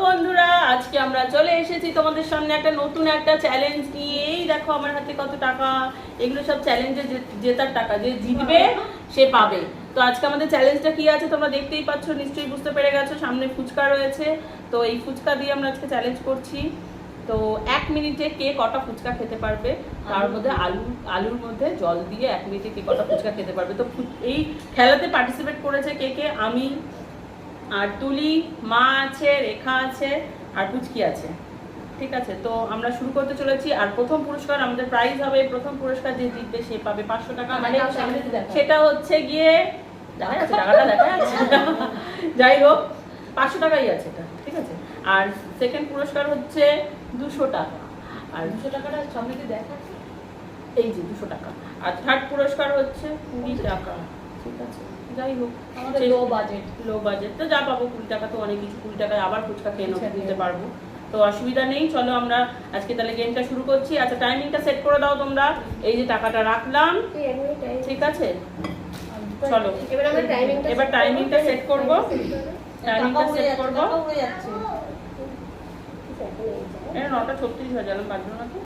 বন্ধুরা, আজকে আমরা চলে এসেছি তোমাদের সামনে একটা নতুন একটা চ্যালেঞ্জ নিয়ে। এই দেখো আমার হাতে কত টাকা, এগুলো সব চ্যালেঞ্জে জেতার টাকা, যে জিতবে সে পাবে। তো আজকে আমাদের চ্যালেঞ্জটা কি আছে তোমরা দেখতেই পাচ্ছ, নিশ্চয়ই বুঝতে পেরে গেছো। সামনে ফুচকা রয়েছে, তো এই ফুচকা দিয়ে আমরা আজকে চ্যালেঞ্জ করছি। তো 1 মিনিটে কে কটা ফুচকা খেতে পারবে, তার মধ্যে আলুর মধ্যে জল দিয়ে 1 মিনিটে কে কটা ফুচকা খেতে পারবে। তো এই খেলাতে পার্টিসিপেট করেছে কে, আমি আর তুলি, মা আছে, রেখা আছে আর পুচকি আছে। ঠিক আছে, তো আমরা শুরু করতে চলেছি। আর প্রথম পুরস্কার আমাদের প্রাইজ হবে, প্রথম পুরস্কার যে জিতবে সে পাবে 500 টাকা। মানে সেটা হচ্ছে গিয়ে দেখা যাচ্ছে, টাকাটা দেখা যাচ্ছে, যাই হোক 500 টাকাই আছে এটা, ঠিক আছে। আর সেকেন্ড পুরস্কার হচ্ছে 200 টাকা। আর 200 টাকাটা সামনে দিয়ে দেখাচ্ছে, এই যে 200 টাকা। আর থার্ড পুরস্কার হচ্ছে 20 টাকা, ঠিক আছে। যাই হোক আমাদের লো বাজেট তো যা পাবো 20 টাকা, তো অনেক কিছু। 20 টাকায় আবার ফুচকা খেয়ে নিতে পারবো, তো অসুবিধা নেই। চলো আমরা আজকে তাহলে গেমটা শুরু করছি। আচ্ছা, টাইমিংটা সেট করে দাও তোমরা। এই যে টাকাটা রাখলাম, ঠিক আছে। চলো এবার টাইমিংটা সেট করবো, টাইমিংটা সেট করবো। 9:36 হয়ে গেল, বাজলো না তো।